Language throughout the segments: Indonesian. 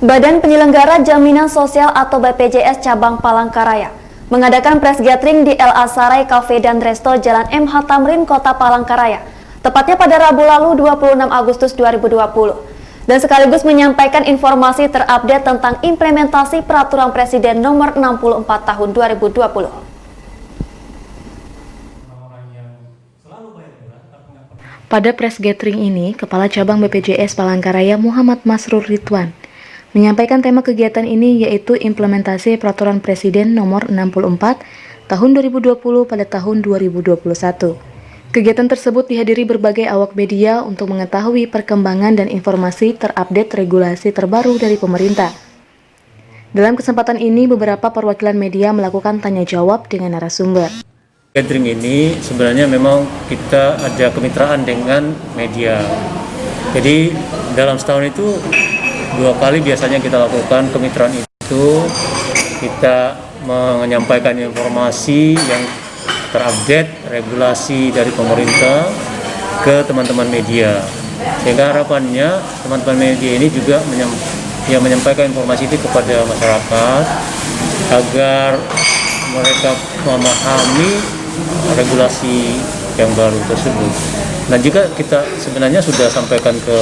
Badan Penyelenggara Jaminan Sosial atau BPJS Cabang Palangkaraya mengadakan press gathering di El Asaray Cafe dan Resto Jalan MH Tamrin, Kota Palangkaraya, tepatnya pada Rabu lalu 26 Agustus 2020, dan sekaligus menyampaikan informasi terupdate tentang implementasi Peraturan Presiden Nomor 64 Tahun 2020. Pada press gathering ini, Kepala Cabang BPJS Palangkaraya Muhammad Masrur Ridwan menyampaikan tema kegiatan ini yaitu implementasi Peraturan Presiden Nomor 64 Tahun 2020 pada tahun 2021. Kegiatan tersebut dihadiri berbagai awak media untuk mengetahui perkembangan dan informasi terupdate regulasi terbaru dari pemerintah. Dalam kesempatan ini, beberapa perwakilan media melakukan tanya jawab dengan narasumber. Gathering ini sebenarnya memang kita ada kemitraan dengan media. Jadi dalam setahun itu 2 kali biasanya kita lakukan kemitraan itu. Kita menyampaikan informasi yang terupdate regulasi dari pemerintah ke teman-teman media. Sehingga harapannya teman-teman media ini juga menyampaikan informasi itu kepada masyarakat agar mereka memahami regulasi yang baru tersebut. Nah, juga kita sebenarnya sudah sampaikan ke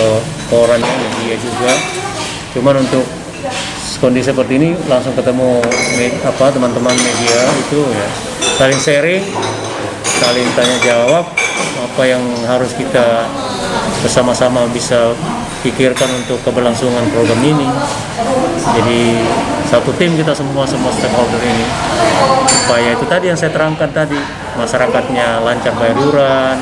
koran media juga. Cuman untuk kondisi seperti ini langsung ketemu teman-teman media itu ya saling sharing, saling tanya jawab apa yang harus kita bersama-sama bisa pikirkan untuk keberlangsungan program ini. Jadi satu tim kita semua stakeholder ini supaya itu tadi yang saya terangkan tadi, masyarakatnya lancar bayar iuran,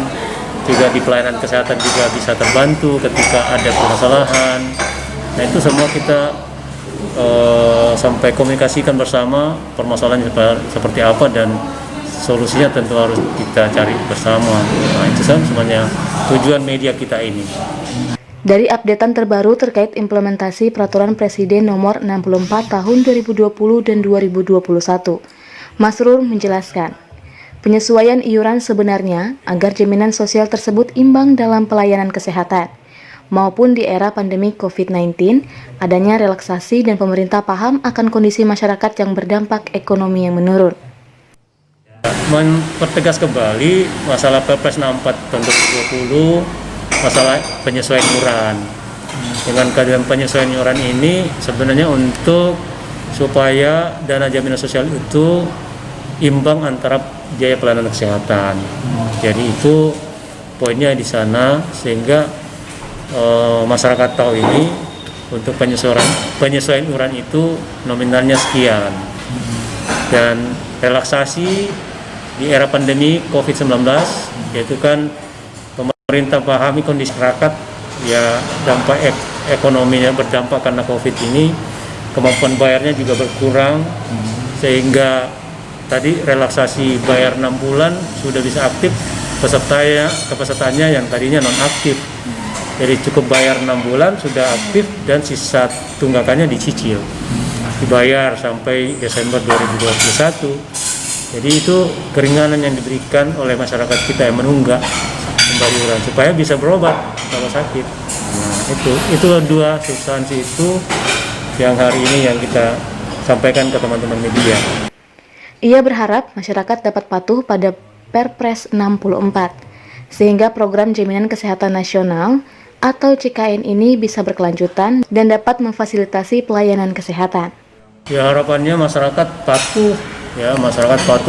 juga di pelayanan kesehatan juga bisa terbantu ketika ada permasalahan. Nah, itu semua kita sampai komunikasikan bersama permasalahannya seperti apa dan solusinya tentu harus kita cari bersama. Nah, itu semuanya tujuan media kita ini. Dari updatean terbaru terkait implementasi Peraturan Presiden Nomor 64 Tahun 2020 dan 2021, Masrur menjelaskan, penyesuaian iuran sebenarnya agar jaminan sosial tersebut imbang dalam pelayanan kesehatan, maupun di era pandemi COVID-19, adanya relaksasi dan pemerintah paham akan kondisi masyarakat yang berdampak ekonomi yang menurun. Mempertegas kembali masalah Perpres 64 tahun 2020, masalah penyesuaian iuran. Dengan keadaan penyesuaian iuran ini sebenarnya untuk supaya dana jaminan sosial itu imbang antara biaya pelayanan kesehatan. Jadi itu poinnya di sana, sehingga masyarakat tahu ini untuk penyesuaian iuran itu nominalnya sekian. Dan relaksasi di era pandemi COVID-19 yaitu kan pemerintah pahami kondisi masyarakat ya, dampak ekonominya berdampak karena COVID ini, kemampuan bayarnya juga berkurang, sehingga tadi relaksasi bayar 6 bulan sudah bisa aktif pesertanya yang tadinya non aktif. Jadi cukup bayar 6 bulan sudah aktif dan sisa tunggakannya dicicil, dibayar sampai Desember 2021. Jadi itu keringanan yang diberikan oleh masyarakat kita yang menunggak kembali iuran supaya bisa berobat kalau sakit. Nah, itu 2 substansi itu yang hari ini yang kita sampaikan ke teman-teman media. Ia berharap masyarakat dapat patuh pada Perpres 64 sehingga program Jaminan Kesehatan Nasional atau JKN ini bisa berkelanjutan dan dapat memfasilitasi pelayanan kesehatan. Ya, harapannya masyarakat patuh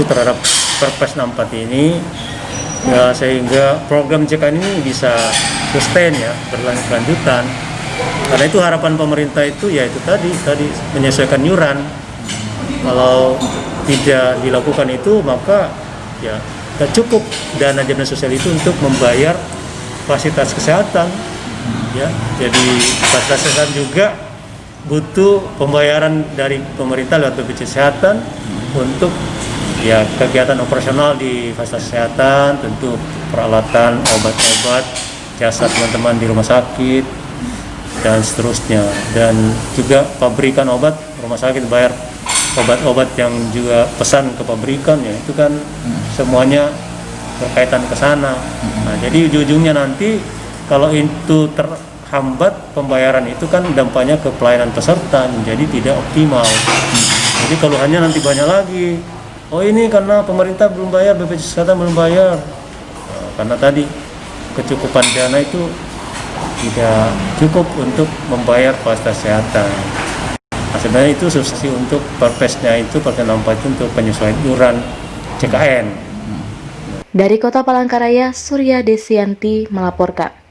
terhadap Perpres 64 ini ya, sehingga program JKN ini bisa sustain ya, berlanjutan. Karena itu harapan pemerintah itu ya itu tadi menyesuaikan iuran. Kalau tidak dilakukan itu maka ya tidak cukup dana jaminan sosial itu untuk membayar fasilitas kesehatan ya. Jadi fasilitas kesehatan juga butuh pembayaran dari pemerintah lewat BPJS Kesehatan untuk ya kegiatan operasional di fasilitas kesehatan, tentu peralatan, obat-obat, jasa teman-teman di rumah sakit dan seterusnya, dan juga pabrikan obat, rumah sakit bayar obat-obat yang juga pesan ke pabrikan ya, itu kan semuanya berkaitan ke sana. Nah, jadi ujung-ujungnya nanti kalau itu hambat pembayaran itu kan dampaknya ke pelayanan peserta, jadi tidak optimal. Jadi keluhannya nanti banyak lagi. Oh ini karena pemerintah belum bayar, BPJS Kesehatan belum bayar. Nah, karena tadi kecukupan dana itu tidak cukup untuk membayar fasilitas kesehatan. Nah, sebenarnya itu subsidi untuk perpesnya itu Perpres 64 itu untuk penyesuaian iuran CKN. Dari Kota Palangkaraya, Surya Desianti melaporkan.